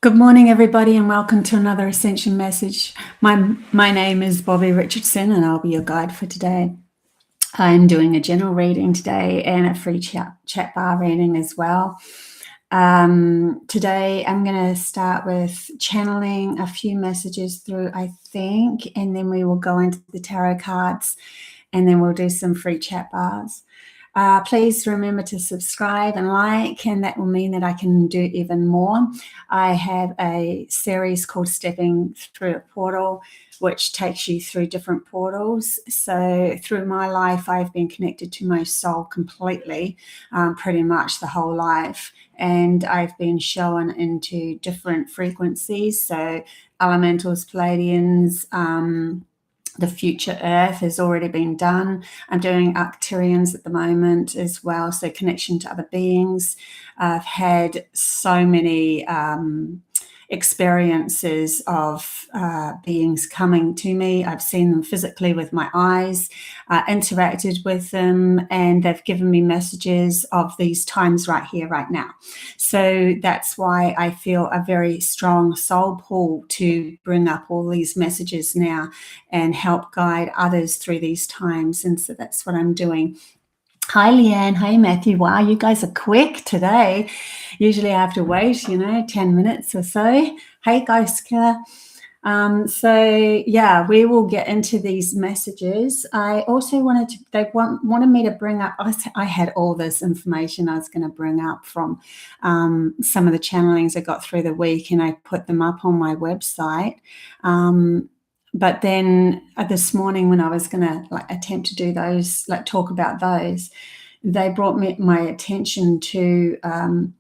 Good morning, everybody, and welcome to another Ascension message. My name is Bobbie Richardson, and I'll be your guide for today. I'm doing a general reading today and a free chat bar reading as well. Today, I'm going to start with channeling a few messages through, I think, and then we will go into the tarot cards, and then we'll do some free chat bars. Please remember to subscribe and like, and that will mean that I can do even more. I have a series called Stepping Through a Portal, which takes you through different portals. So through my life, I've been connected to my soul completely, pretty much the whole life. And I've been shown into different frequencies. So elementals, Pleiadians, the future Earth has already been done. I'm doing Arcturians at the moment as well, so connection to other beings. I've had so many experiences of beings coming to me. I've seen them physically with my eyes, interacted with them, and they've given me messages of these times right here, right now. So that's why I feel a very strong soul pull to bring up all these messages now and help guide others through these times. And so that's what I'm doing. Hi, Leanne. Hi, Matthew. Wow, you guys are quick today. Usually I have to wait, 10 minutes or so. Hey, Ghost Killer. Yeah, we will get into these messages. I also wanted me to bring up, I had all this information I was going to bring up from some of the channelings I got through the week, and I put them up on my website. But then this morning when I was going to attempt to do those, talk about those, they brought my attention to one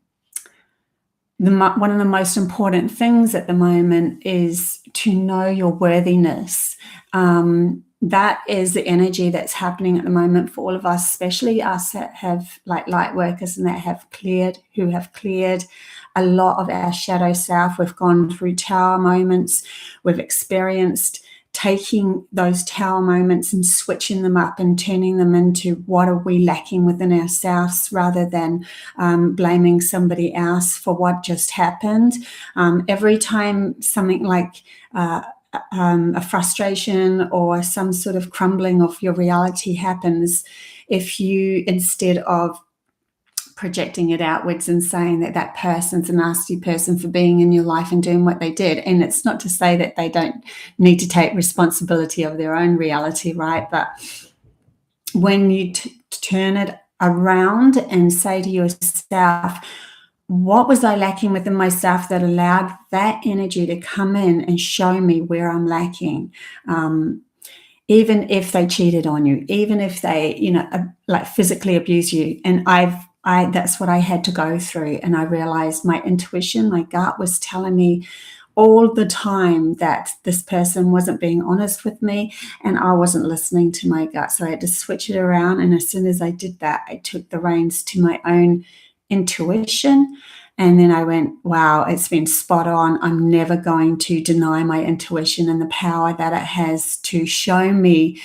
of the most important things at the moment is to know your worthiness. That is the energy that's happening at the moment for all of us, especially us that have light workers and who have cleared a lot of our shadow self. We've gone through tower moments. We've experienced taking those tower moments and switching them up and turning them into what are we lacking within ourselves, rather than blaming somebody else for what just happened. Every time something like a frustration or some sort of crumbling of your reality happens, if you, instead of projecting it outwards and saying that person's a nasty person for being in your life and doing what they did. And it's not to say that they don't need to take responsibility of their own reality, right? But when you turn it around and say to yourself, what was I lacking within myself that allowed that energy to come in and show me where I'm lacking? Even if they cheated on you, even if they, physically abuse you. And that's what I had to go through. And I realized my intuition, my gut was telling me all the time that this person wasn't being honest with me, and I wasn't listening to my gut. So I had to switch it around. And as soon as I did that, I took the reins to my own intuition. And then I went, wow, it's been spot on. I'm never going to deny my intuition and the power that it has to show me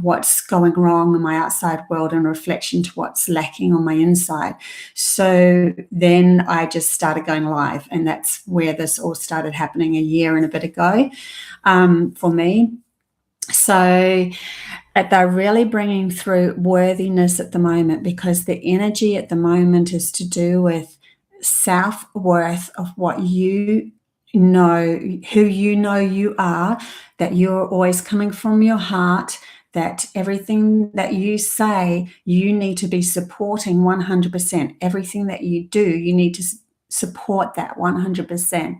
what's going wrong in my outside world in reflection to what's lacking on my inside. So then I just started going live, and that's where this all started happening a year and a bit ago for me. So they're really bringing through worthiness at the moment, because the energy at the moment is to do with self-worth of what you know, who you know you are, that you're always coming from your heart, that everything that you say, you need to be supporting 100%. Everything that you do, you need to support that 100%.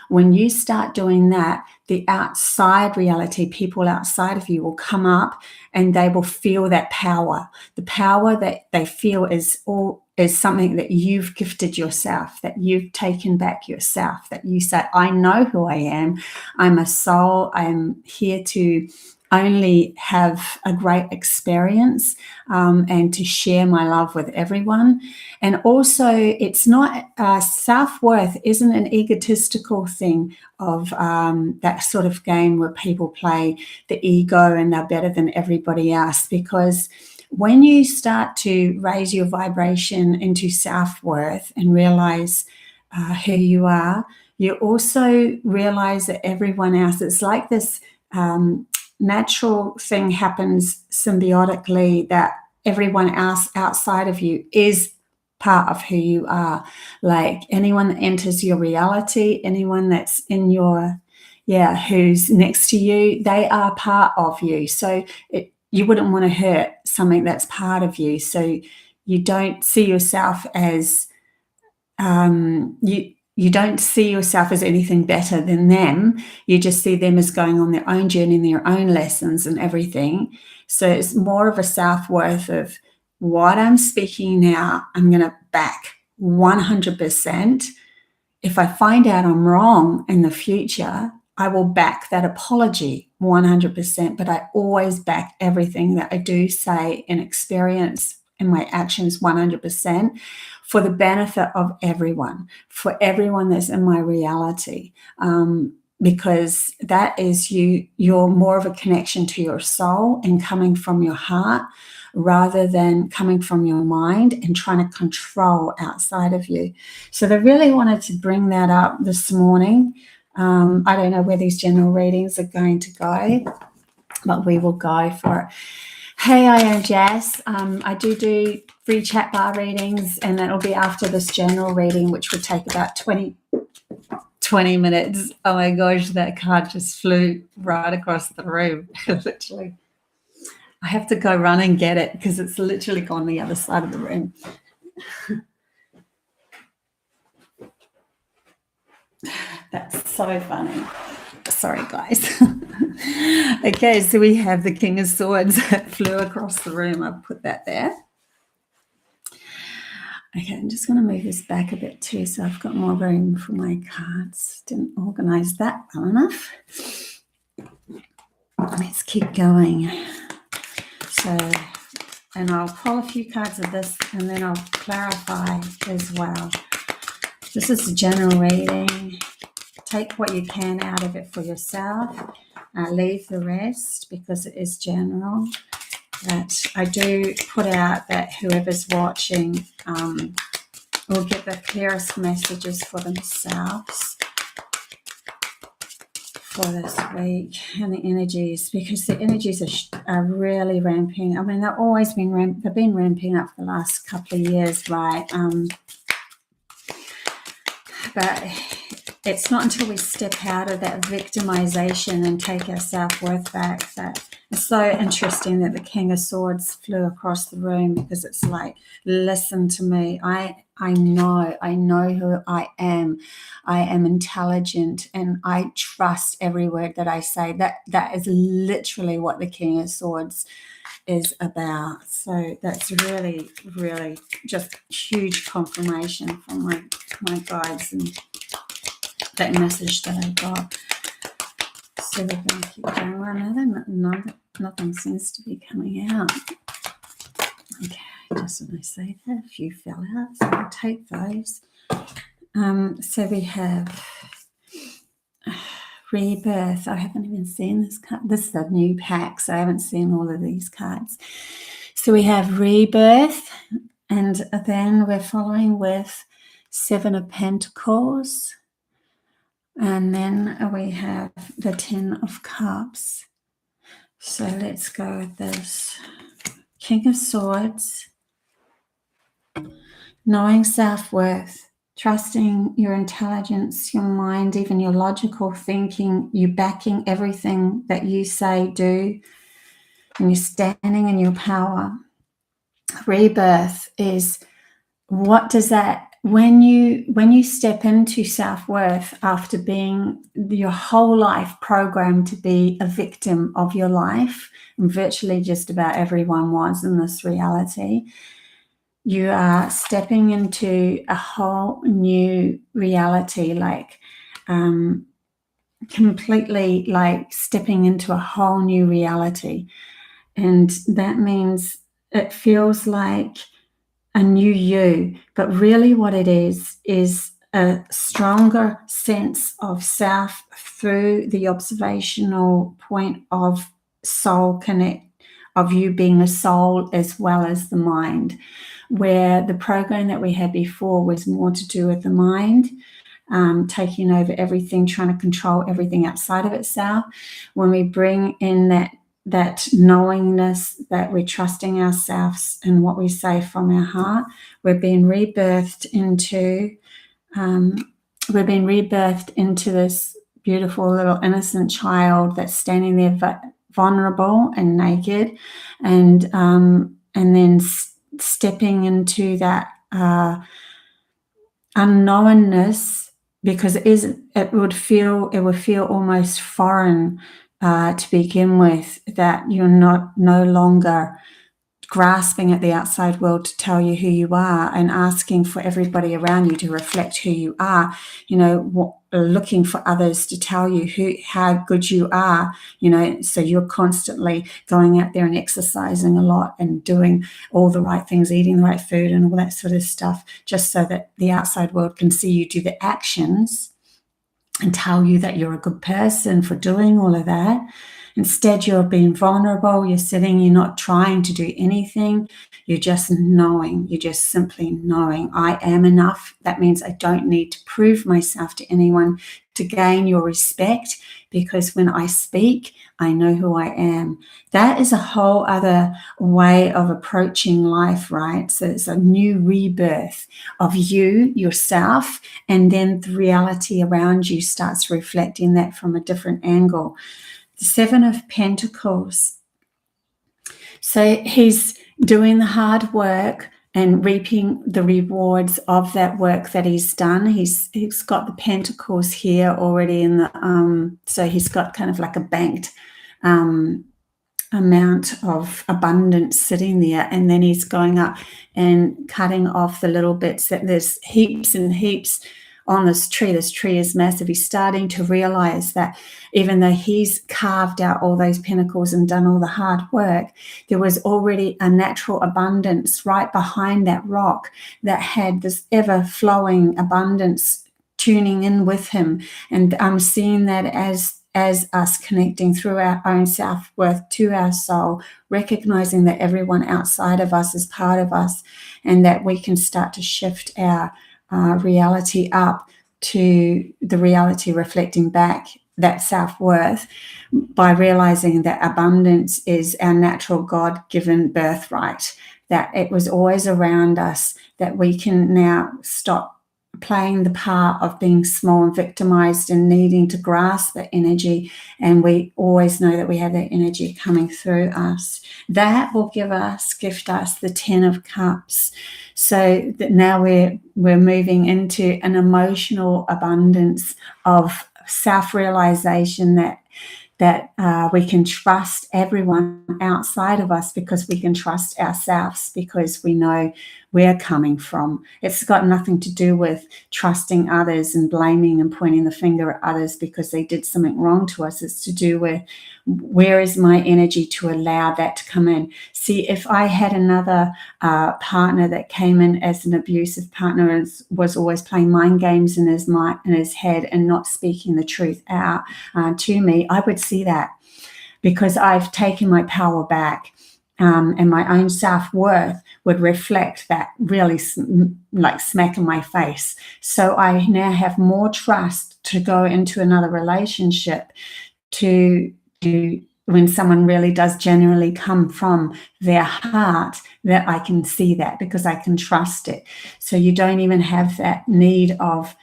When you start doing that, the outside reality, people outside of you will come up and they will feel that power. The power that they feel is something that you've gifted yourself, that you've taken back yourself, that you say, I know who I am. I'm a soul. I'm here to only have a great experience and to share my love with everyone. And also, it's not self-worth isn't an egotistical thing of that sort of game where people play the ego and they're better than everybody else. Because when you start to raise your vibration into self-worth and realize who you are, you also realize that everyone else, it's like this natural thing happens symbiotically, that everyone else outside of you is part of who you are. Like anyone that enters your reality, anyone that's in your, who's next to you, they are part of you. So you wouldn't want to hurt something that's part of you. So you don't see yourself as, you don't see yourself as anything better than them. You just see them as going on their own journey and their own lessons and everything. So it's more of a self-worth of what I'm speaking now, I'm going to back 100%. If I find out I'm wrong in the future, I will back that apology 100%, but I always back everything that I do say and experience in my actions 100%, for the benefit of everyone, for everyone that's in my reality, because that is you're more of a connection to your soul and coming from your heart rather than coming from your mind and trying to control outside of you. So they really wanted to bring that up this morning. I don't know where these general readings are going to go, but we will go for it. Hey, I am Jess. I do free Chatbar readings, and that'll be after this general reading, which will take about 20 minutes. Oh my gosh, that card just flew right across the room. Literally. I have to go run and get it because it's literally gone the other side of the room. That's so funny. Sorry, guys. Okay, so we have the King of Swords that flew across the room. I've put that there. Okay, I'm just going to move this back a bit too, so I've got more room for my cards. Didn't organize that well enough. Let's keep going. So, and I'll pull a few cards of this, and then I'll clarify as well. This is a general reading. Take what you can out of it for yourself. Leave the rest because it is general. But I do put out that whoever's watching will get the clearest messages for themselves for this week and the energies, because the energies are really ramping. I mean, they've always been ramping up for the last couple of years, right? But it's not until we step out of that victimization and take our self-worth back that it's so interesting that the King of Swords flew across the room, because it's like, listen to me. I know who I am. I am intelligent and I trust every word that I say. That is literally what the King of Swords is about. So that's really, really just huge confirmation from my guides and that message that I got. So we're going to keep going. Well, nothing seems to be coming out. Okay, just when I say that, a few fell out, so I'll take those. So we have Rebirth. I haven't even seen this card. This is a new pack, so I haven't seen all of these cards. So we have Rebirth, and then we're following with Seven of Pentacles. And then we have the Ten of Cups. So let's go with this. King of Swords. Knowing self-worth. Trusting your intelligence, your mind, even your logical thinking. You backing everything that you say, do. And you're standing in your power. Rebirth is, what does that, when you step into self-worth after being your whole life programmed to be a victim of your life, and virtually just about everyone was in this reality, you are stepping into a whole new reality, like completely like stepping into a whole new reality. And that means it feels like a new you, but really what it is a stronger sense of self through the observational point of soul connect, of you being a soul as well as the mind, where the program that we had before was more to do with the mind. taking over everything, trying to control everything outside of itself. When we bring in that knowingness that we're trusting ourselves and what we say from our heart, we're being rebirthed into this beautiful little innocent child that's standing there vulnerable and naked, and then stepping into that unknownness, because it would feel almost foreign to begin with, that you're no longer grasping at the outside world to tell you who you are and asking for everybody around you to reflect who you are, looking for others to tell you how good you are, so you're constantly going out there and exercising a lot and doing all the right things, eating the right food and all that sort of stuff, just so that the outside world can see you do the actions and tell you that you're a good person for doing all of that. Instead, you're being vulnerable, you're sitting, you're not trying to do anything, you're just knowing, you're just simply knowing, I am enough. That means I don't need to prove myself to anyone to gain your respect, because when I speak, I know who I am. That is a whole other way of approaching life, right? So it's a new rebirth of yourself, and then the reality around you starts reflecting that from a different angle. The Seven of Pentacles. So he's doing the hard work and reaping the rewards of that work that he's done. He's got the pentacles here already in the so he's got kind of like a banked amount of abundance sitting there, and then he's going up and cutting off the little bits. That there's heaps and heaps on this tree. This tree is massive. He's starting to realize that even though he's carved out all those pentacles and done all the hard work, there was already a natural abundance right behind that rock that had this ever-flowing abundance tuning in with him. And I'm seeing that as us connecting through our own self-worth to our soul, recognizing that everyone outside of us is part of us, and that we can start to shift our reality up to the reality reflecting back that self-worth, by realizing that abundance is our natural God-given birthright, that it was always around us, that we can now stop playing the part of being small and victimized and needing to grasp that energy, and we always know that we have that energy coming through us. That will gift us the 10 of Cups, so that now we're moving into an emotional abundance of self-realization, that we can trust everyone outside of us because we can trust ourselves, because we know we're coming from. It's got nothing to do with trusting others and blaming and pointing the finger at others because they did something wrong to us. It's to do with, where is my energy to allow that to come in? See, if I had another partner that came in as an abusive partner and was always playing mind games in his head and not speaking the truth out to me, I would see that, because I've taken my power back, and my own self-worth would reflect that really like smack in my face. So I now have more trust to go into another relationship, to when someone really does genuinely come from their heart, that I can see that because I can trust it. So you don't even have that need of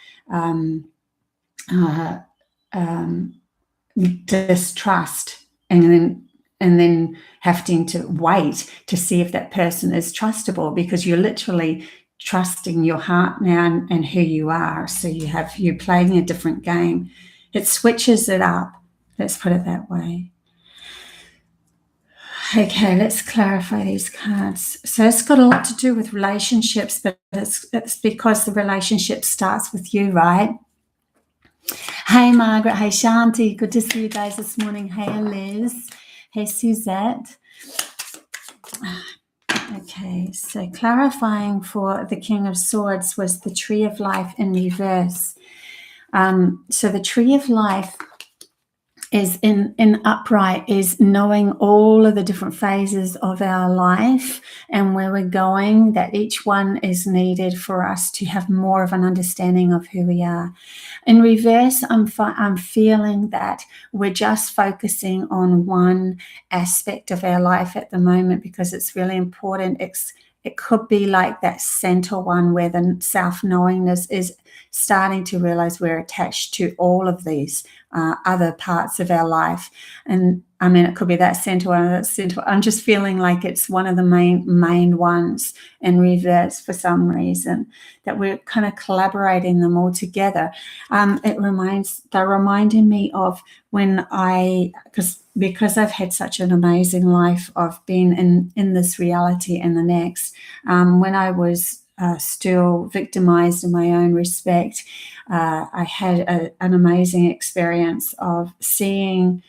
distrust and then having to wait to see if that person is trustable, because you're literally trusting your heart now and who you are. So you're playing a different game. It switches it up. Let's put it that way. Okay, let's clarify these cards. So it's got a lot to do with relationships, but it's because the relationship starts with you, right? Hey, Margaret. Hey, Shanti. Good to see you guys this morning. Hey, Liz. Hey, Suzette. Okay, so clarifying for the King of Swords was the Tree of Life in reverse. So the Tree of Life is in upright is knowing all of the different phases of our life and where we're going, that each one is needed for us to have more of an understanding of who we are. In reverse, I'm feeling that we're just focusing on one aspect of our life at the moment because it's really important. It could be like that center one where the self-knowingness is starting to realize we're attached to all of these other parts of our life. And I mean, it could be that center one, that center. I'm just feeling like it's one of the main ones in reverse for some reason, that we're kind of collaborating them all together. They're reminding me of when because I've had such an amazing life of being in this reality and the next. When I was still victimized in my own respect, I had an amazing experience of seeing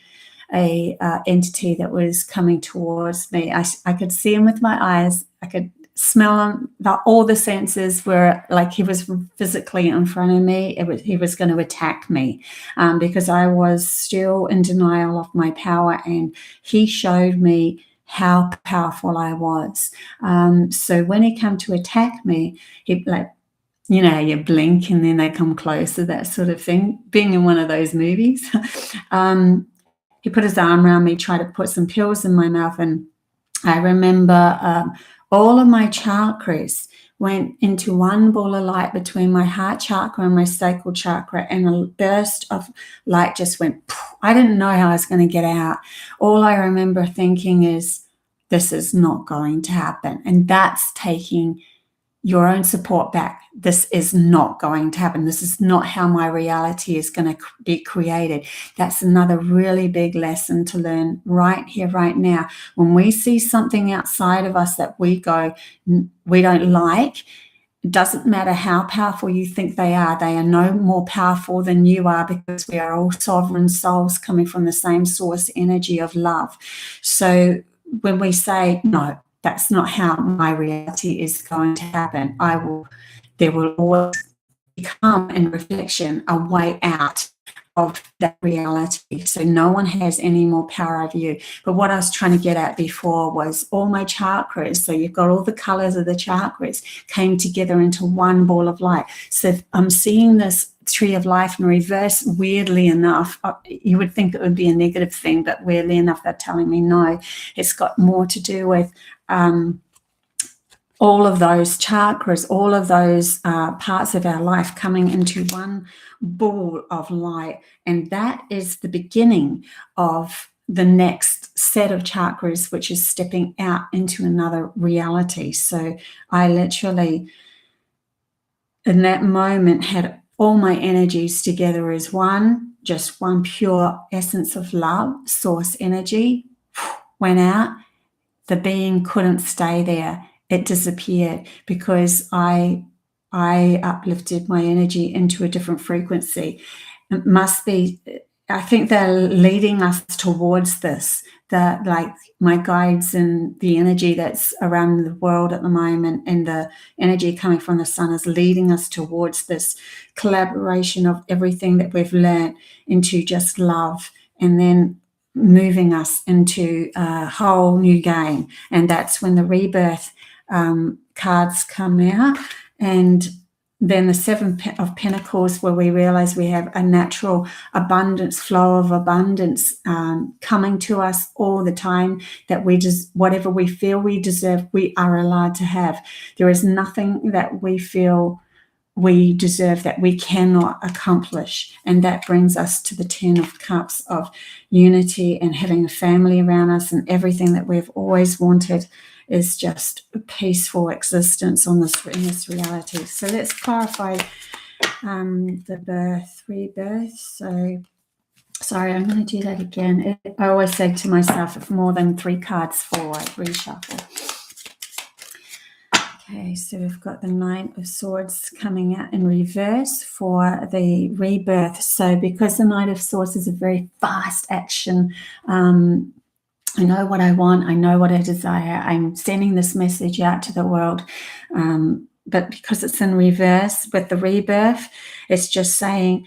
a entity that was coming towards me. I could see him with my eyes. I could smell him. All the senses were like he was physically in front of me. He was going to attack me because I was still in denial of my power, and he showed me how powerful I was. So when he came to attack me, he you blink and then they come closer, that sort of thing, being in one of those movies. He put his arm around me, tried to put some pills in my mouth, and I remember all of my chakras went into one ball of light between my heart chakra and my sacral chakra, and a burst of light just went. I didn't know how I was going to get out. All I remember thinking is, this is not going to happen. And that's taking your own support back. This is not going to happen. This is not how my reality is going to be created. That's another really big lesson to learn right here, right now. When we see something outside of us that we don't like, it doesn't matter how powerful you think they are no more powerful than you are, because we are all sovereign souls coming from the same source energy of love. So when we say, no, that's not how my reality is going to happen, there will always become in reflection a way out of that reality. So no one has any more power over you. But what I was trying to get at before was all my chakras. So you've got all the colors of the chakras came together into one ball of light. So I'm seeing this tree of life in reverse. Weirdly enough, you would think it would be a negative thing, but weirdly enough, they're telling me no. It's got more to do with all of those chakras, all of those parts of our life coming into one ball of light. And that is the beginning of the next set of chakras, which is stepping out into another reality. So I literally, in that moment, had all my energies together as just one pure essence of love, source energy, went out. The being couldn't stay there. It disappeared because I uplifted my energy into a different frequency. It must be, I think they're leading us towards this, that like my guides and the energy that's around the world at the moment and the energy coming from the sun is leading us towards this collaboration of everything that we've learned into just love, and then moving us into a whole new game. And that's when the rebirth cards come out, and then the Seven of Pentacles, where we realize we have a natural abundance, flow of abundance coming to us all the time, that we just, whatever we feel we deserve, we are allowed to have. There is nothing that we feel we deserve that we cannot accomplish. And that brings us to the 10 of Cups of unity and having a family around us, and everything that we've always wanted is just a peaceful existence in this reality. So let's clarify the rebirth. So sorry, I'm going to do that again. I always say to myself, if more than 3 cards fall, I reshuffle. Okay, so we've got the 9 of Swords coming out in reverse for the rebirth. So because the 9 of Swords is a very fast action, I know what I want, I know what I desire, I'm sending this message out to the world. But because it's in reverse with the rebirth, it's just saying,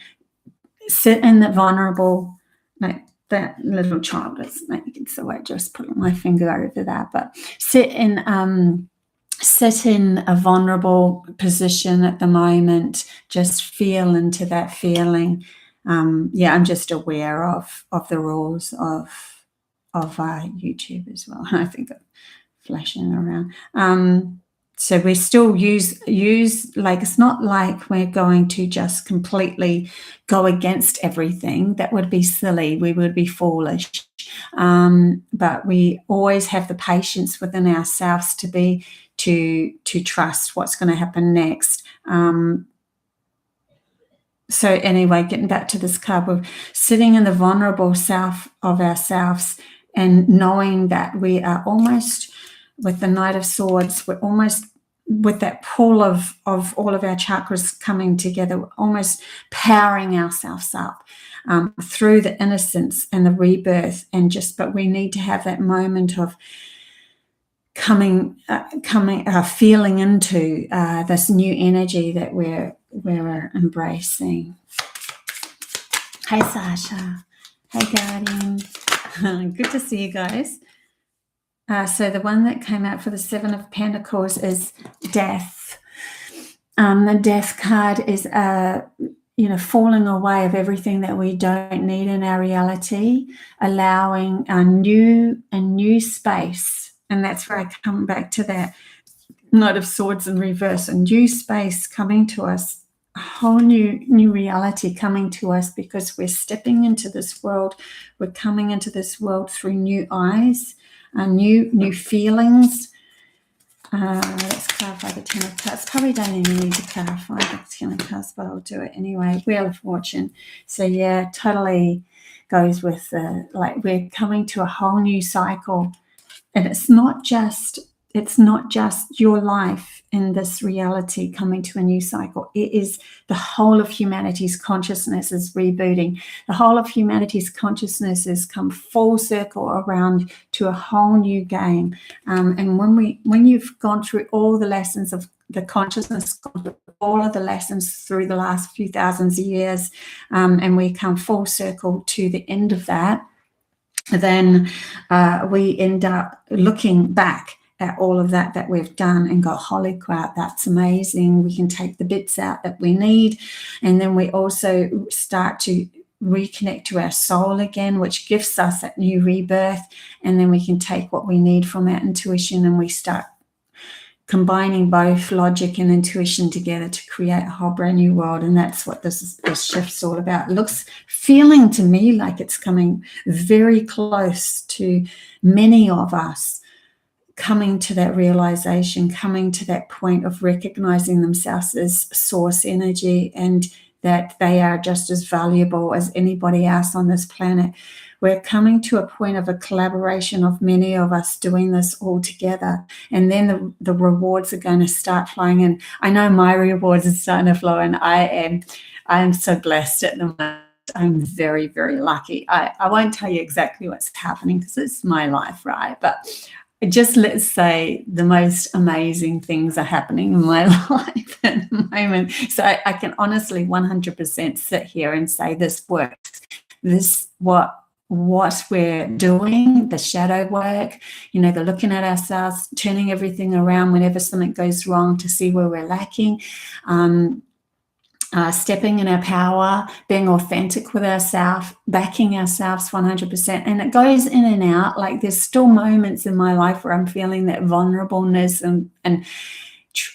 sit in the vulnerable, like that little child is naked, so I just put my finger over that. But sit in a vulnerable position at the moment. Just feel into that feeling. Yeah, I'm just aware of the rules of YouTube as well. I think I'm flashing around. So we still use like, it's not like we're going to just completely go against everything. That would be silly. We would be foolish. But we always have the patience within ourselves to trust what's going to happen next. So anyway, getting back to this card, we're sitting in the vulnerable self of ourselves and knowing that we are almost, with the Knight of Swords, we're almost with that pull of all of our chakras coming together, we're almost powering ourselves up through the innocence and the rebirth, but we need to have that moment of feeling into this new energy that we're embracing. Hey Sasha, hey Guardian, good to see you guys. So the one that came out for the Seven of Pentacles is Death. The Death card is falling away of everything that we don't need in our reality, allowing a new space. And that's where I come back to that Knight of Swords in reverse, a new space coming to us, a whole new reality coming to us, because we're stepping into this world. We're coming into this world through new eyes, new feelings. Let's clarify the Ten of Cups. Probably don't even need to clarify the Ten of Cups, but I'll do it anyway. Wheel of Fortune. So yeah, totally goes with like we're coming to a whole new cycle. And it's not just your life in this reality coming to a new cycle. It is the whole of humanity's consciousness is rebooting. The whole of humanity's consciousness has come full circle around to a whole new game. And when you've gone through all the lessons of the consciousness, all of the lessons through the last few thousands of years, and we come full circle to the end of that, then we end up looking back at all of that we've done and go, holy crap, that's amazing. We can take the bits out that we need. And then we also start to reconnect to our soul again, which gives us that new rebirth. And then we can take what we need from our intuition, and we start combining both logic and intuition together to create a whole brand new world. And that's what this shift's all about. It feeling to me like it's coming very close to many of us coming to that realization, coming to that point of recognizing themselves as source energy, and that they are just as valuable as anybody else on this planet. We're coming to a point of a collaboration of many of us doing this all together. And then the rewards are going to start flowing in. I know my rewards are starting to flow, and I am so blessed at the moment. I'm very, very lucky. I won't tell you exactly what's happening because it's my life, right? But just let's say the most amazing things are happening in my life at the moment. So I can honestly 100% sit here and say this works. What we're doing, the shadow work, the looking at ourselves, turning everything around whenever something goes wrong to see where we're lacking, stepping in our power, being authentic with ourselves, backing ourselves 100%. And it goes in and out. Like there's still moments in my life where I'm feeling that vulnerableness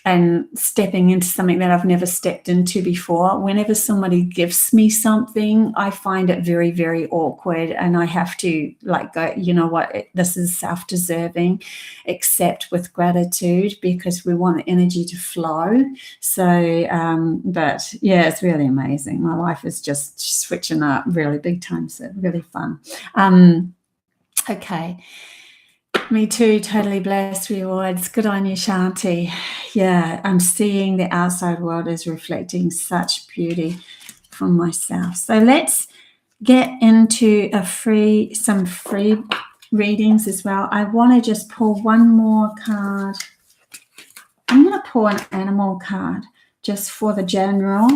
and stepping into something that I've never stepped into before. Whenever somebody gives me something, I find it very, very awkward, and I have to go, you know what, this is self-deserving, accept with gratitude, because we want the energy to flow. So, but yeah, it's really amazing. My life is just switching up really big time, so really fun. Okay. Me too, totally blessed. Rewards. Good on you, Shanti. Yeah, I'm seeing the outside world is reflecting such beauty from myself. So let's get into some free readings as well. I want to just pull one more card. I'm going to pull an animal card just for the general.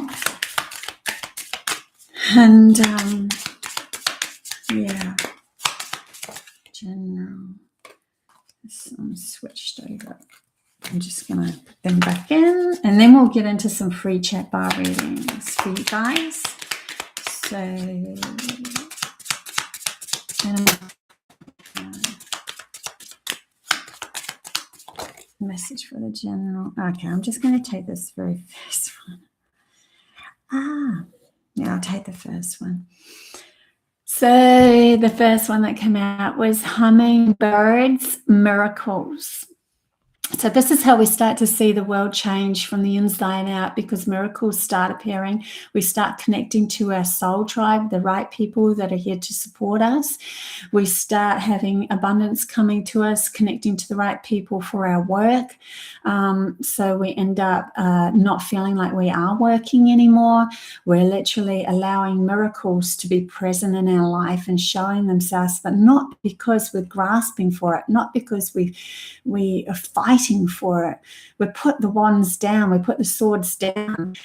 And Yeah. General. I'm switched over. I'm just going to put them back in, and then we'll get into some free chat bar readings for you guys. So, message for the general. Okay, I'm just going to take this very first one. Yeah, I'll take the first one. So the first one that came out was Hummingbirds Miracles. So this is how we start to see the world change from the inside out, because miracles start appearing. We start connecting to our soul tribe, the right people that are here to support us. We start having abundance coming to us, connecting to the right people for our work. So we end up not feeling like we are working anymore. We're literally allowing miracles to be present in our life and showing themselves, but not because we're grasping for it, not because we are fighting for it. We put the wands down, we put the swords down.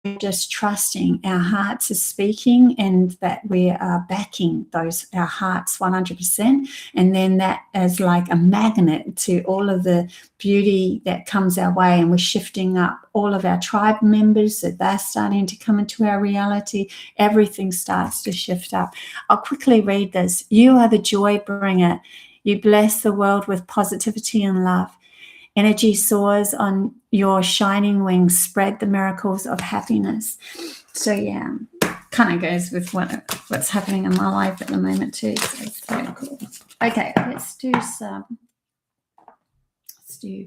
We're just trusting our hearts are speaking, and that we are backing our hearts 100%. And then that is like a magnet to all of the beauty that comes our way, and we're shifting up all of our tribe members, that they're starting to come into our reality. Everything starts to shift up. I'll quickly read this. You are the joy bringer. You bless the world with positivity and love. Energy soars on your shining wings. Spread the miracles of happiness. So yeah, kind of goes with what's happening in my life at the moment too. So it's very cool. Okay, let's do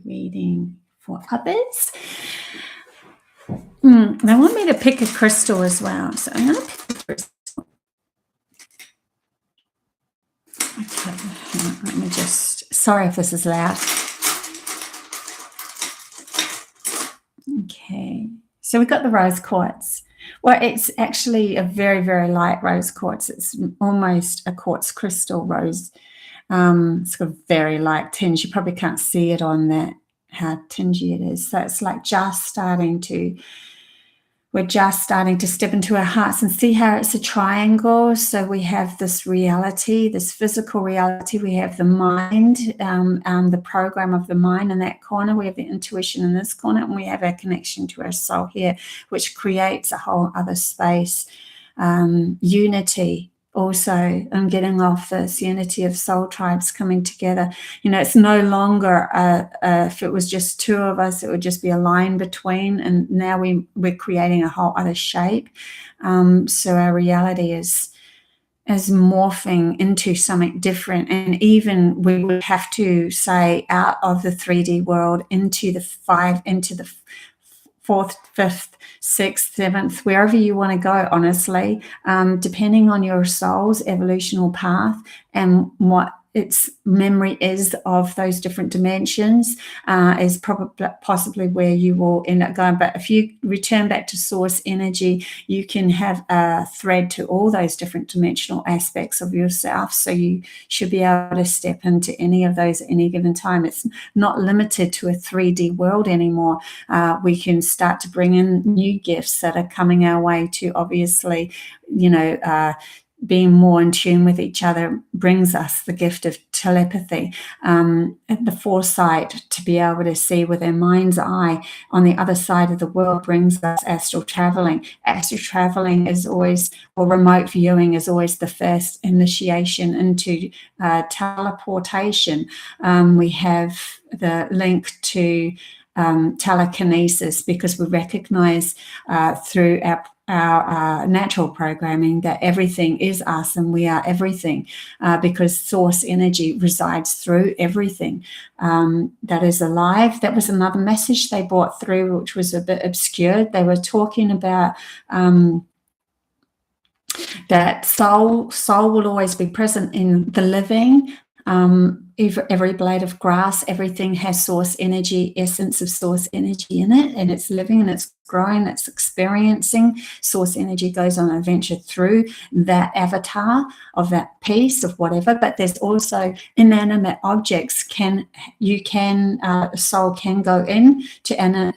reading for others. They want me to pick a crystal as well, so I'm going to pick a crystal. Okay, let me just. Sorry if this is loud. Okay, so we've got the rose quartz. Well, it's actually a very, very light rose quartz. It's almost a quartz crystal rose. It's got a very light tinge. You probably can't see it on that, how tingy it is. So it's like we're just starting to step into our hearts and see how it's a triangle. So we have this reality, this physical reality. We have the mind, the program of the mind in that corner. We have the intuition in this corner, and we have our connection to our soul here, which creates a whole other space. Unity. Also, I'm getting off this unity of soul tribes coming together. You know, it's no longer if it was just two of us, it would just be a line between, and now we're creating a whole other shape. So our reality is morphing into something different, and even we would have to say out of the 3D world into the fourth, fifth, sixth, seventh, wherever you want to go, honestly, depending on your soul's evolutional path and what its memory is of those different dimensions, is possibly where you will end up going. But if you return back to source energy, you can have a thread to all those different dimensional aspects of yourself. So you should be able to step into any of those at any given time. It's not limited to a 3D world anymore. We can start to bring in new gifts that are coming our way to, obviously, being more in tune with each other brings us the gift of telepathy, the foresight to be able to see with our mind's eye on the other side of the world brings us astral traveling. Astral traveling is always, or remote viewing is always, the first initiation into teleportation. We have the link to telekinesis, because we recognize through our natural programming that everything is us and we are everything, because source energy resides through everything that is alive. That was another message they brought through, which was a bit obscured. They were talking about that soul will always be present in the living. Every blade of grass, everything has source energy, essence of source energy in it, and it's living and it's growing, it's experiencing. Source energy goes on an adventure through that avatar of that piece of whatever. But there's also inanimate objects. Soul can go in to an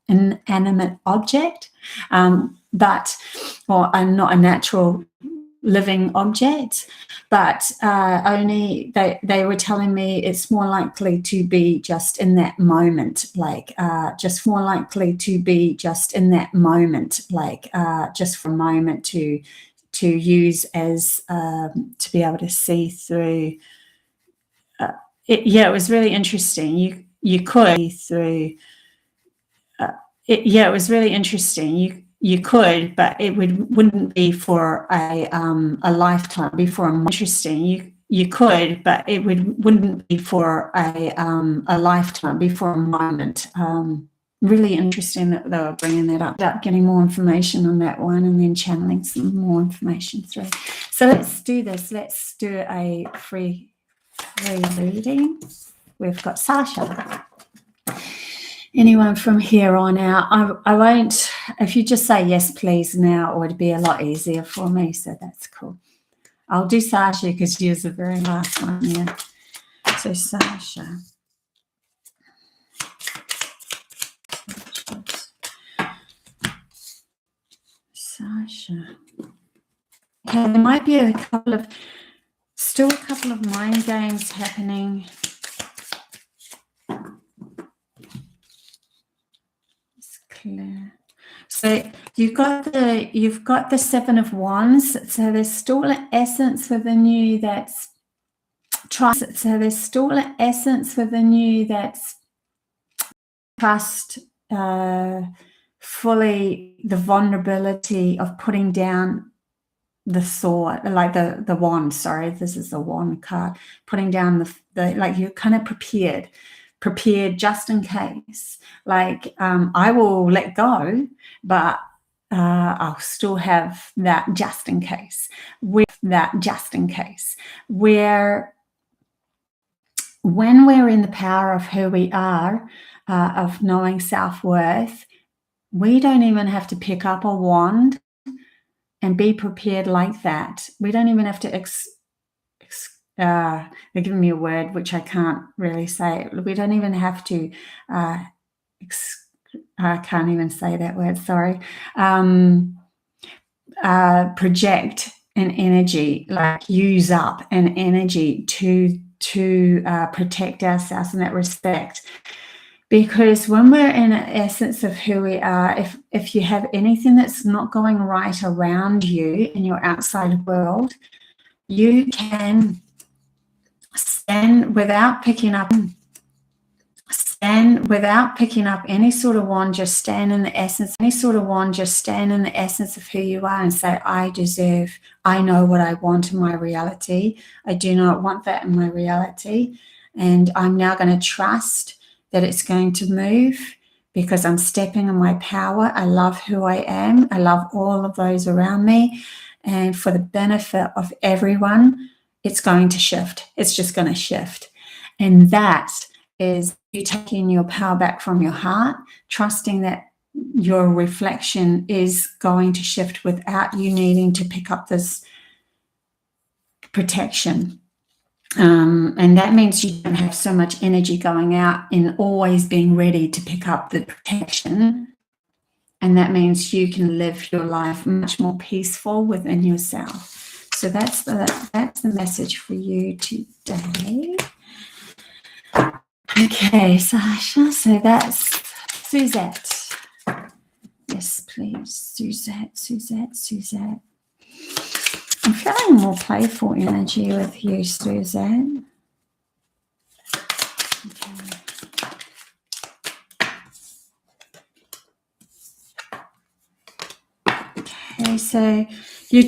inanimate object, or not a natural living object, but only they were telling me it's more likely to be just in that moment, like just more likely to be just in that moment, like just for a moment to use as to be able to see through. Yeah, it was really interesting. You could see through. Yeah, it was really interesting. You could, but it wouldn't be for a lifetime. Be for a interesting. You could, but it wouldn't be for a lifetime. Be for a moment. Really interesting that they were bringing that up. About getting more information on that one, and then channeling some more information through. So let's do this. Let's do a free reading. We've got Sasha. Anyone from here on out, I won't, if you just say yes please now, it would be a lot easier for me, so that's cool. I'll do Sasha because she was the very last one, yeah. So Sasha. Okay, there might be still a couple of mind games happening. Clear. So you've got the Seven of Wands. So there's still an essence within you that's trust. So there's still an essence within you that's trust fully the vulnerability of putting down the sword, like the wand. Sorry, this is the wand card. Putting down the like you're kind of prepared just in case. Like I will let go, but I'll still have that just in case. With that just in case, where when we're in the power of who we are, of knowing self-worth, we don't even have to pick up a wand and be prepared like that. We don't even have to they're giving me a word which I can't really say. We don't even have to I can't even say that word, sorry. Project an energy, like use up an energy to protect ourselves in that respect. Because when we're in an essence of who we are, if you have anything that's not going right around you in your outside world, you can stand without picking up any sort of wand, just stand in the essence, of who you are and say, I know what I want in my reality. I do not want that in my reality. And I'm now going to trust that it's going to move because I'm stepping in my power. I love who I am. I love all of those around me. And for the benefit of everyone, it's going to shift. It's just going to shift. And that is you taking your power back from your heart, trusting that your reflection is going to shift without you needing to pick up this protection. And that means you don't have so much energy going out in always being ready to pick up the protection. And that means you can live your life much more peaceful within yourself. So that's the message for you today. Okay, Sasha, so that's Suzette. Yes, please, Suzette. I'm feeling more playful energy with you, Suzette. Okay, so you're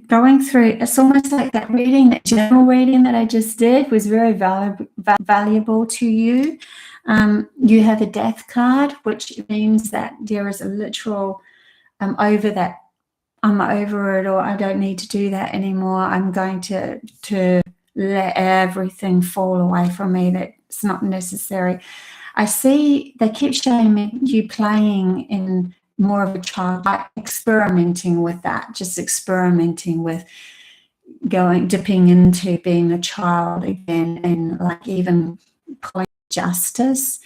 going through, it's almost like that reading, that general reading that I just did was very valuable to you. You have a death card, which means that there is a literal, I'm over it, or I don't need to do that anymore. I'm going to let everything fall away from me. That's not necessary. I see they keep showing me you playing in more of a child, like experimenting with that, just experimenting with dipping into being a child again, and like even playing justice.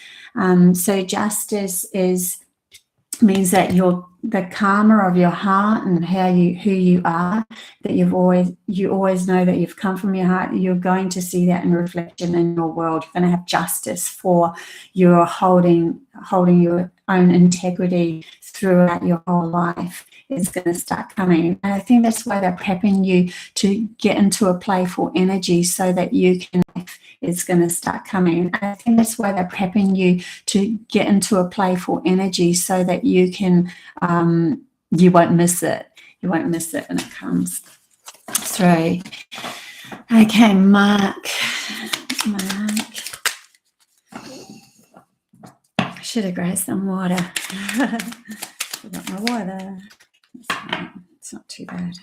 So justice is means that the karma of your heart and who you are, that you always know that you've come from your heart. You're going to see that in reflection in your world. You're going to have justice for your holding your own integrity throughout your whole life. It's going to start coming. And I think that's why they're prepping you to get into a playful energy so that you can, it's going to start coming. And I think that's why they're prepping you to get into a playful energy so that you can, you won't miss it. You won't miss it when it comes through. Okay, Mark. I should have grabbed some water. Forgot my water. It's not too bad.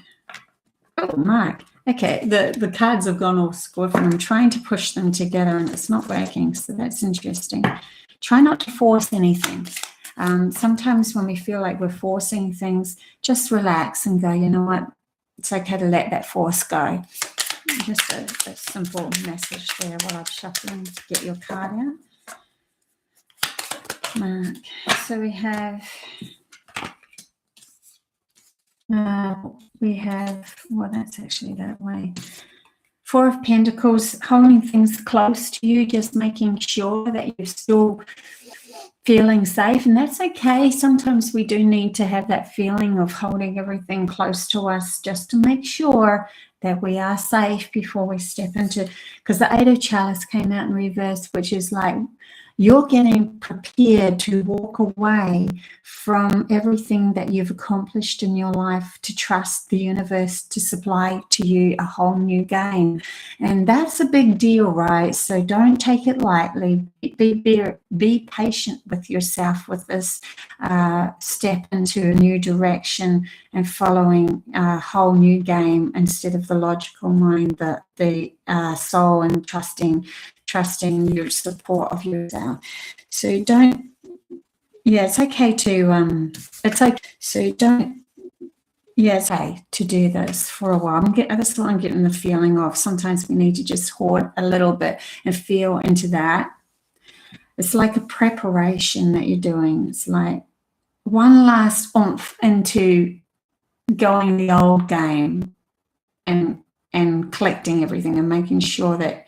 Oh, Mark. Okay, the cards have gone all squiff and I'm trying to push them together and it's not working, so that's interesting. Try not to force anything. Sometimes when we feel like we're forcing things, just relax and go, you know what, it's okay to let that force go. Just a simple message there while I'm shuffling to get your card out. Mark. So we have, well, that's actually that way. Four of Pentacles, holding things close to you, just making sure that you're still feeling safe, and that's okay. Sometimes we do need to have that feeling of holding everything close to us just to make sure that we are safe before we step into, because the Eight of Chalice came out in reverse, which is like you're getting prepared to walk away from everything that you've accomplished in your life to trust the universe to supply to you a whole new game. And that's a big deal, right? So don't take it lightly. Be patient with yourself with this step into a new direction and following a whole new game instead of the logical mind, the soul, and trusting your support of yourself. So don't, it's okay to, it's okay. So don't, it's okay to do this for a while. That's what I'm getting the feeling of. Sometimes we need to just hoard a little bit and feel into that. It's like a preparation that you're doing. It's like one last oomph into going the old game and collecting everything and making sure that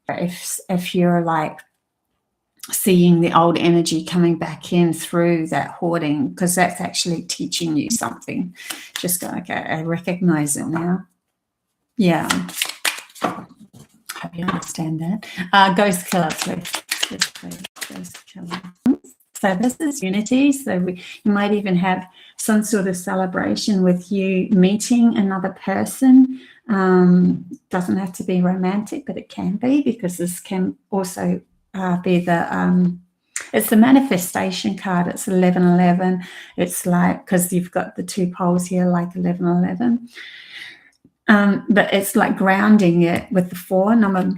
if you're like seeing the old energy coming back in through that hoarding, because that's actually teaching you something. Just go, okay, I recognize it now. Yeah. Hope you understand that. Ghost killer, please. Yes, please. Ghost killer. So this is unity. So you might even have some sort of celebration with you meeting another person. Doesn't have to be romantic, but it can be, because this can also be it's the manifestation card. It's 1111. It's like, because you've got the two poles here, like 1111. But it's like grounding it with the four number.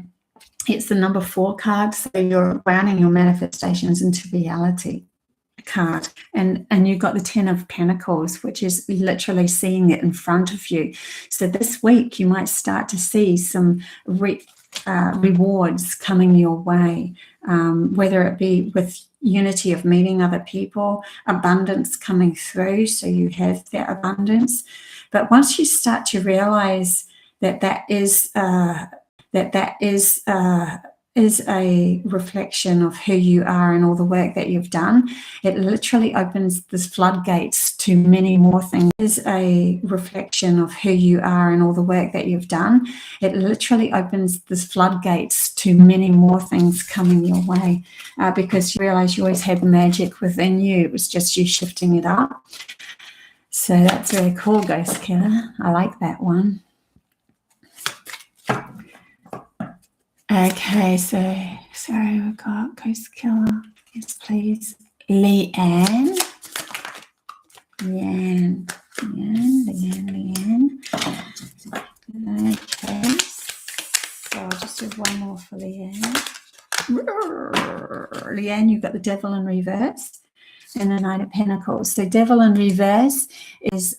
It's the number 4 card, so you're grounding your manifestations into reality card. And you've got the 10 of Pentacles, which is literally seeing it in front of you. So this week you might start to see some rewards coming your way, whether it be with unity of meeting other people, abundance coming through, so you have that abundance. But once you start to realize that is a reflection of who you are and all the work that you've done, it literally opens the floodgates to many more things. It is a reflection of who you are and all the work that you've done. It literally opens the floodgates to many more things coming your way, because you realize you always had magic within you. It was just you shifting it up. So that's very cool, Ghost Killer. I like that one. Okay, so sorry, we've got Ghost Killer. Yes, please. Leanne. Okay, so I'll just do one more for Leanne. Leanne, you've got the Devil in reverse and the Knight of Pentacles. So Devil in reverse is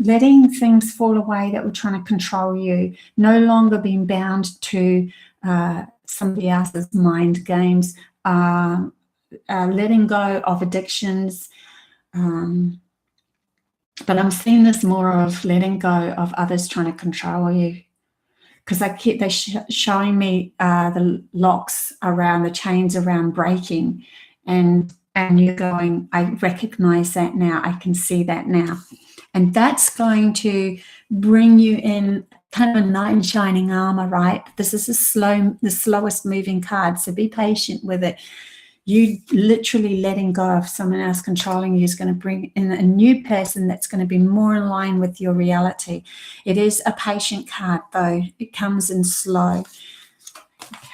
letting things fall away that were trying to control you, no longer being bound to somebody else's mind games, letting go of addictions, But I'm seeing this more of letting go of others trying to control you, because they're showing me the locks around, the chains around breaking, and you're going, I recognize that now, I can see that now. And that's going to bring you in kind of a knight in shining armor, right? This is the slowest moving card, so be patient with it. You literally letting go of someone else controlling you is going to bring in a new person that's going to be more in line with your reality. It is a patient card, though. It comes in slow.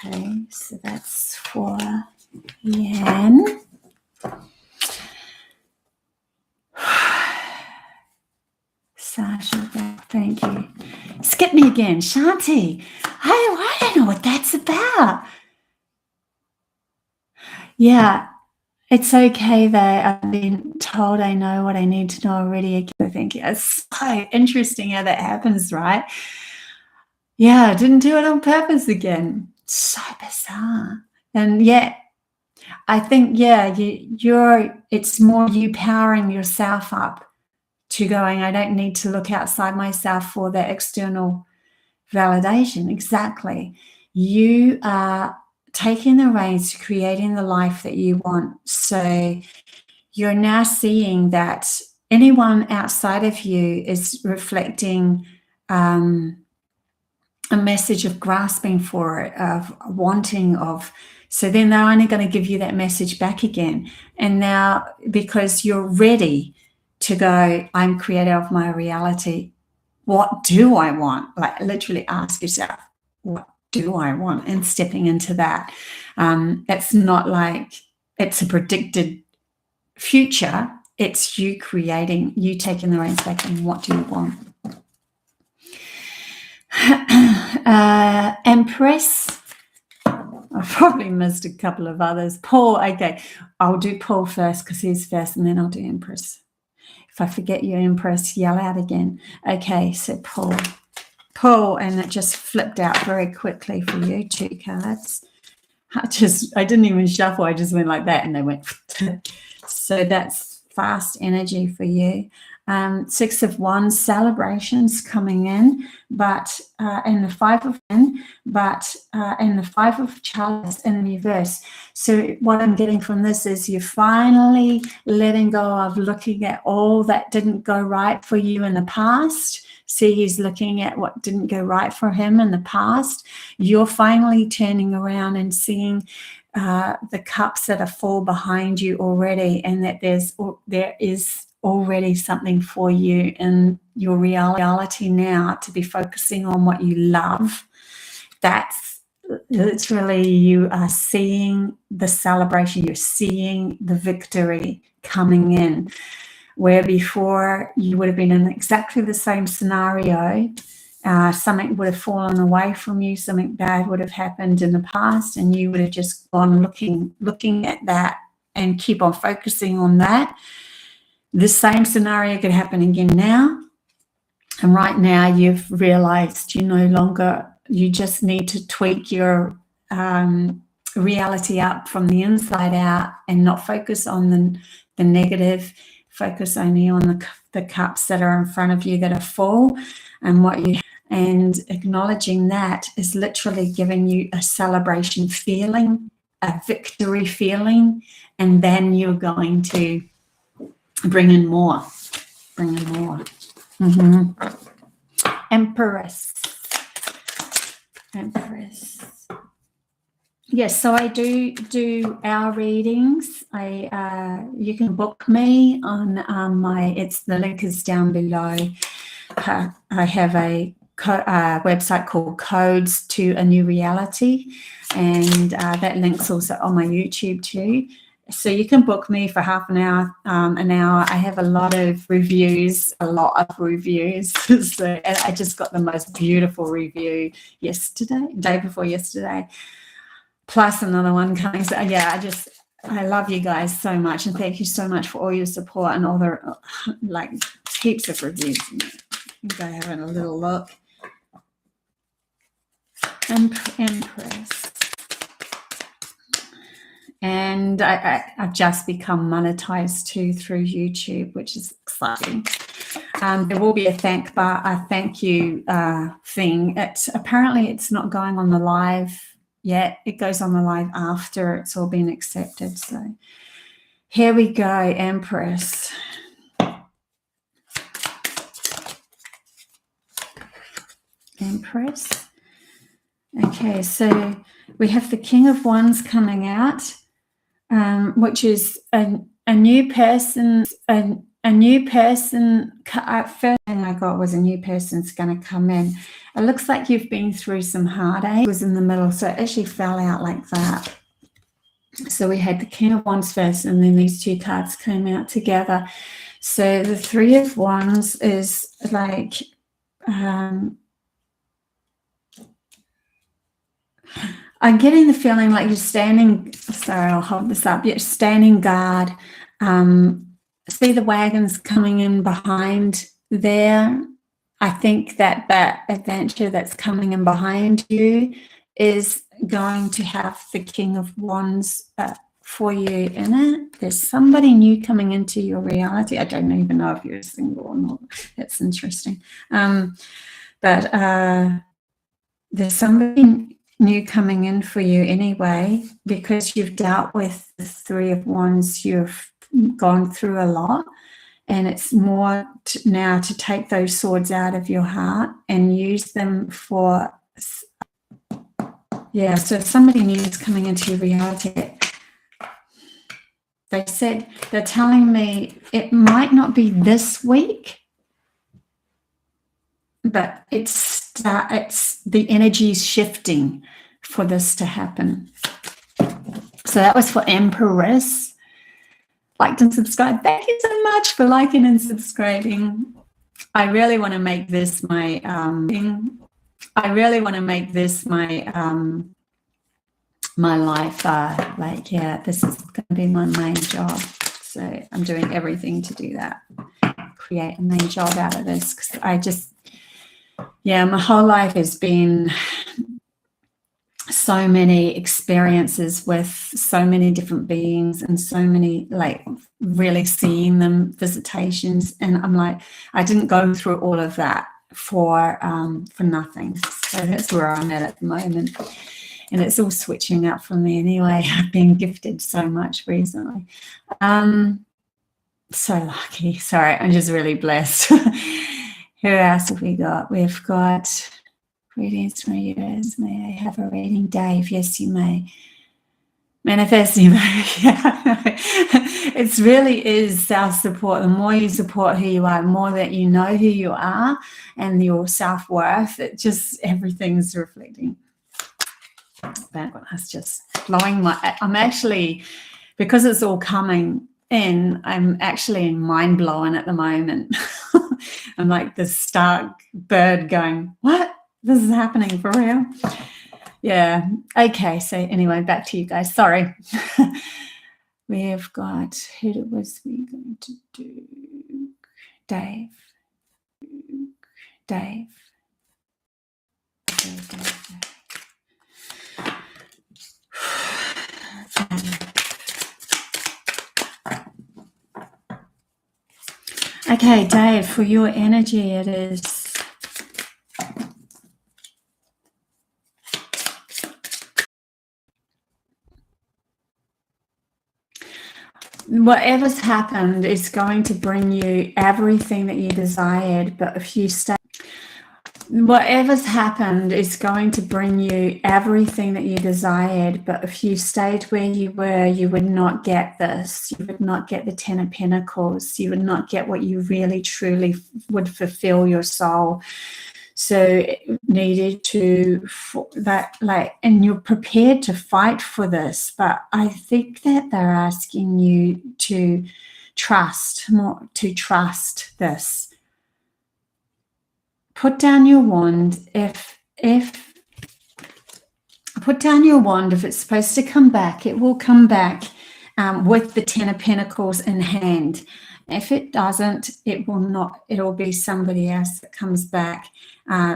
Okay, so that's for Yan. Sasha, thank you. Skip me again. Shanti. I don't know what that's about. Yeah. It's okay that I've been told I know what I need to know already. I think it's so interesting how that happens, right? Yeah, I didn't do it on purpose again. So bizarre. And yeah, I think, yeah, it's more you powering yourself up to going, I don't need to look outside myself for that external validation. Exactly. You are taking the reins to creating the life that you want. So you're now seeing that anyone outside of you is reflecting a message of grasping for it, of wanting, of, so then they're only going to give you that message back again. And now, because you're ready to go, I'm creator of my reality, what do I want? Like literally ask yourself, what do I want? And stepping into that. It's not like it's a predicted future. It's you creating, you taking the reins back, and what do you want? Empress. I probably missed a couple of others. Paul, okay. I'll do Paul first because he's first, and then I'll do Empress. If I forget you, Empress, yell out again. Okay, so Paul, and it just flipped out very quickly for you, 2 cards. I didn't even shuffle, I just went like that, and they went. So that's fast energy for you. 6 of Wands, celebrations coming in, but and the 5 of Wands, but and the 5 of Chalice in reverse. So what I'm getting from this is you're finally letting go of looking at all that didn't go right for you in the past. See, he's looking at what didn't go right for him in the past. You're finally turning around and seeing the cups that are full behind you already, and that there is already something for you in your reality now to be focusing on what you love. That's literally, you are seeing the celebration, you're seeing the victory coming in, where before you would have been in exactly the same scenario. Something would have fallen away from you, something bad would have happened in the past, and you would have just gone looking at that and keep on focusing on that. The same scenario could happen again now. And right now you've realized you just need to tweak your reality up from the inside out and not focus on the negative, focus only on the cups that are in front of you that are full, and acknowledging that is literally giving you a celebration feeling, a victory feeling, and then you're going to bring in more. Empress. Yes, so I do our readings. You can book me on the link is down below. I have a website called Codes to a New Reality, and that link's also on my YouTube too. So you can book me for half an hour, I have a lot of reviews. So I just got the most beautiful review day before yesterday, plus another one coming. So yeah, I love you guys so much, and thank you so much for all your support and all the heaps of reviews. Go having a little look. Empress. And I've just become monetized too through YouTube, which is exciting. There will be a thank you thing. Apparently it's not going on the live yet. It goes on the live after it's all been accepted. So here we go, Empress. Empress. Okay, so we have the King of Wands coming out, which is a new person. A new person. First thing I got was a new person's going to come in. It looks like you've been through some heartache. It was in the middle, so it actually fell out like that. So we had the King of Wands first, and then these two cards came out together. So the Three of Wands is like I'm getting the feeling like you're standing, sorry, I'll hold this up. You're standing guard. See the wagons coming in behind there. I think that that adventure that's coming in behind you is going to have the King of Wands for you in it. There's somebody new coming into your reality. I don't even know if you're single or not. That's interesting. But there's somebody new coming in for you anyway, because you've dealt with the Three of Wands. You've gone through a lot, and it's more now to take those swords out of your heart and use them for, yeah, so somebody new is coming into your reality. They said, they're telling me it might not be this week, but it's the energy's shifting for this to happen. So that was for Empress. Liked and subscribed. Thank you so much for liking and subscribing. I really want to make this my thing. I really want to make this my my life. Like, yeah, this is going to be my main job. So I'm doing everything to do that. Create a main job out of this, because I just, yeah, my whole life has been so many experiences with so many different beings and so many, like, really seeing them, visitations, and I'm like, I didn't go through all of that for nothing. So that's where I'm at the moment, and it's all switching up for me anyway. I've been gifted so much recently. So lucky. Sorry, I'm just really blessed. Who else have we got? We've got readings from yours. May I have a reading? Dave, yes, you may. Manifest, you may. Yeah. It really is self-support. The more you support who you are, the more that you know who you are and your self-worth, it just, everything's reflecting. That was just blowing my, I'm actually, because it's all coming in, I'm actually mind blowing at the moment. I'm like the stark bird going, what? This is happening for real? Yeah. Okay. So anyway, back to you guys. Sorry. We have got, who was we going to do? Dave. Dave. Okay, Dave, for your energy, it is whatever's happened is going to bring you everything that you desired, but if you stay, whatever's happened is going to bring you everything that you desired, but if you stayed where you were, you would not get this. You would not get the Ten of Pentacles. You would not get what you really, truly would fulfill your soul. So it needed to, that, like, and you're prepared to fight for this, but I think that they're asking you to trust more, to trust this. Put down your wand. If put down your wand, if it's supposed to come back, it will come back. with the Ten of Pentacles in hand. If it doesn't, it will not. It'll be somebody else that comes back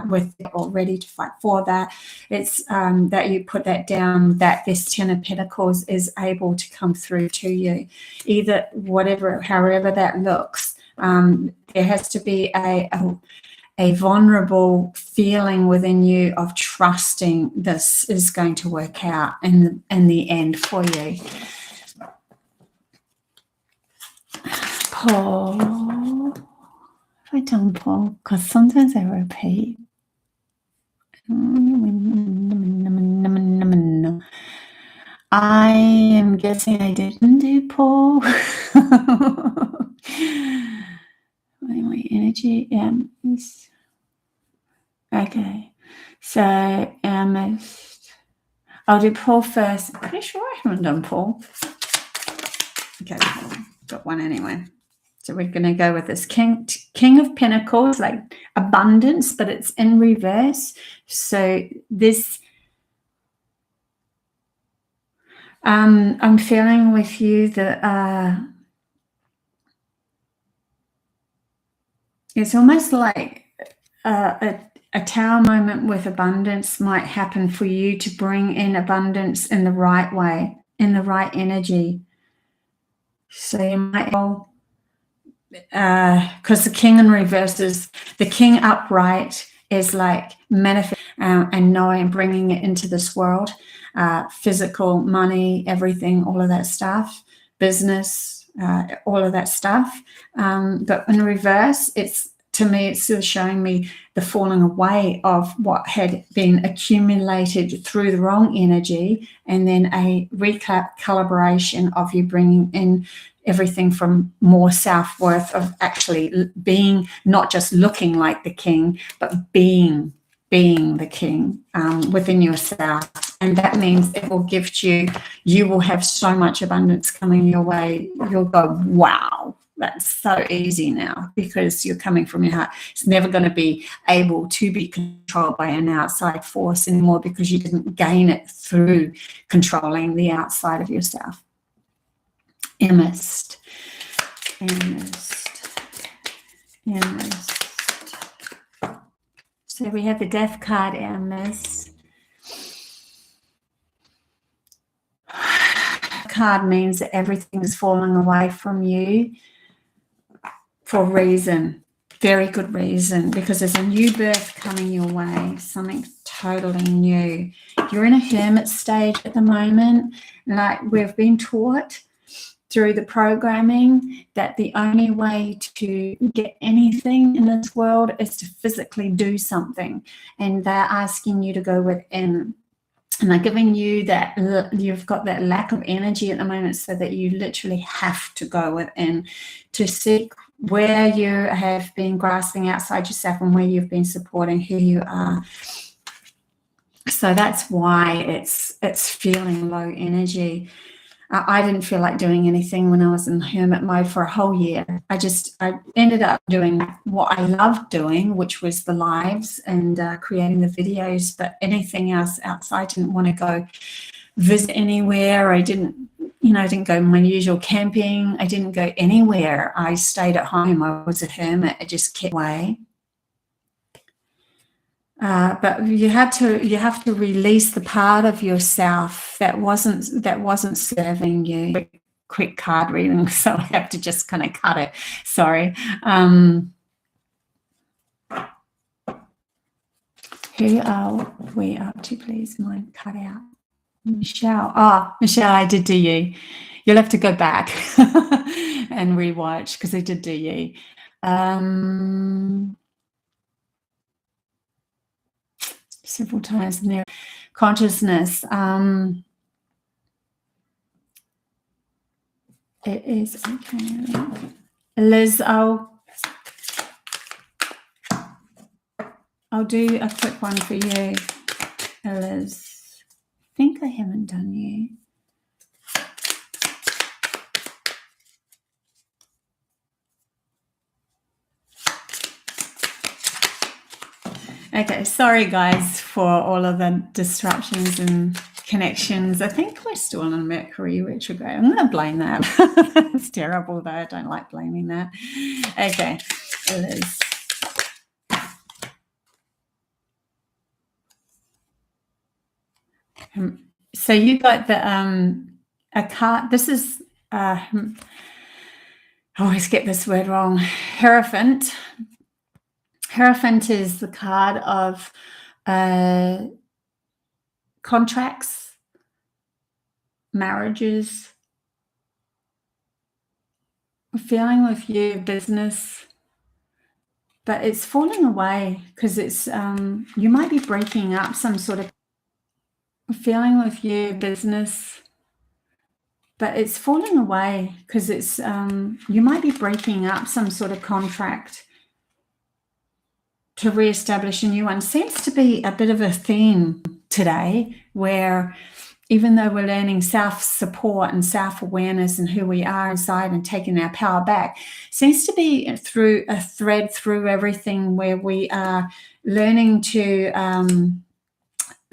with or ready to fight for that. It's that you put that down, that this Ten of Pentacles is able to come through to you, either whatever, however that looks. There has to be a vulnerable feeling within you of trusting this is going to work out in the end for you. Pull. I don't pull because sometimes I repeat. I am guessing I didn't do pull. My energy, okay. So I'll do pull first. Pretty sure I haven't done pull. Okay, got one anyway. So we're going to go with this King of Pentacles, like abundance, but it's in reverse. So this, I'm feeling with you that it's almost like a tower moment with abundance might happen for you to bring in abundance in the right way, in the right energy. So you might go, because the King in reverse is, the King upright is like manifest and knowing, bringing it into this world, physical, money, everything, all of that stuff, business, all of that stuff. But in reverse, it's, to me, it's still showing me the falling away of what had been accumulated through the wrong energy, and then a recalibration of you bringing in everything from more self-worth of actually being, not just looking like the king, but being the king within yourself. And that means it will gift you, you will have so much abundance coming your way. You'll go, wow, that's so easy now, because you're coming from your heart. It's never going to be able to be controlled by an outside force anymore, because you didn't gain it through controlling the outside of yourself. Amist. So we have the Death card, Amist. Card means that everything is falling away from you for a reason, very good reason, because there's a new birth coming your way, something totally new. You're in a hermit stage at the moment, like we've been taught through the programming that the only way to get anything in this world is to physically do something, and they're asking you to go within. And they're giving you that, you've got that lack of energy at the moment, so that you literally have to go within to seek where you have been grasping outside yourself and where you've been supporting who you are. So that's why it's feeling low energy. I didn't feel like doing anything when I was in hermit mode for a whole year. I ended up doing what I loved doing, which was the lives and creating the videos, but anything else outside, I didn't want to go visit anywhere. I didn't go my usual camping. I didn't go anywhere. I stayed at home. I was a hermit. I just kept away. But you have to release the part of yourself that wasn't serving you. Quick card reading, so I have to just kind of cut it. Sorry. Who are we up to, please? Mine cut out. Michelle. Oh, Michelle, I did do you. You'll have to go back and rewatch, because I did do you. Several times in their consciousness. It is okay. Liz, I'll do a quick one for you, Liz. I think I haven't done you. Okay, sorry guys for all of the disruptions and connections. I think we're still on Mercury retrograde. I'm going to blame that. It's terrible, though. I don't like blaming that. Okay, Liz. So you got the a card. This is I always get this word wrong. Hierophant. Hierophant is the card of contracts, marriages, feeling with you, business, but it's falling away because it's you might be breaking up some sort of feeling with you, business, but it's falling away because it's you might be breaking up some sort of contract to reestablish a new one. Seems to be a bit of a theme today where even though we're learning self-support and self-awareness and who we are inside and taking our power back, seems to be through a thread through everything where we are learning to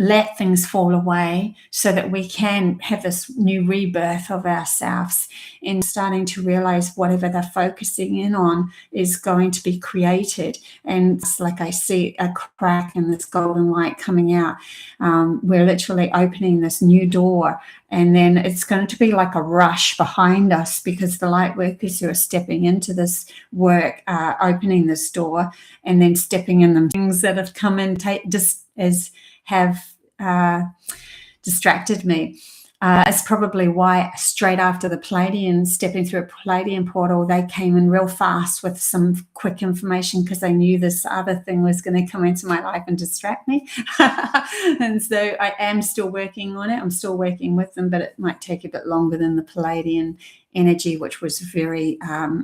let things fall away so that we can have this new rebirth of ourselves and starting to realize whatever they're focusing in on is going to be created. And it's like I see a crack in this golden light coming out. We're literally opening this new door, and then it's going to be like a rush behind us because the light workers who are stepping into this work are opening this door and then stepping in them. Things that have come in just as have distracted me. It's probably why straight after the Palladian, stepping through a Palladian portal, they came in real fast with some quick information because they knew this other thing was going to come into my life and distract me. And so I am still working on it. I'm still working with them, but it might take a bit longer than the Palladian energy, which was very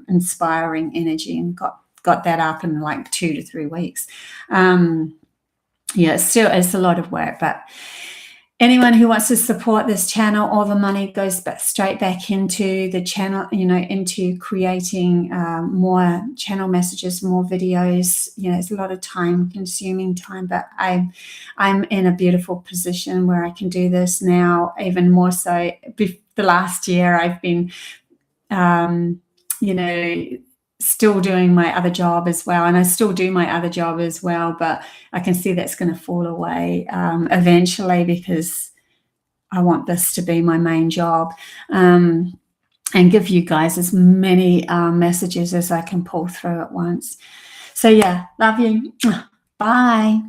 inspiring energy, and got that up in like 2 to 3 weeks. Yeah, it's a lot of work, but anyone who wants to support this channel, all the money goes straight back into the channel, into creating more channel messages, more videos. It's a lot of consuming time, but I'm in a beautiful position where I can do this now, even more so. The last year I've been, still doing my other job as well, and I still do my other job as well, but I can see that's going to fall away eventually because I want this to be my main job, and give you guys as many messages as I can pull through at once. So yeah, love you. Bye.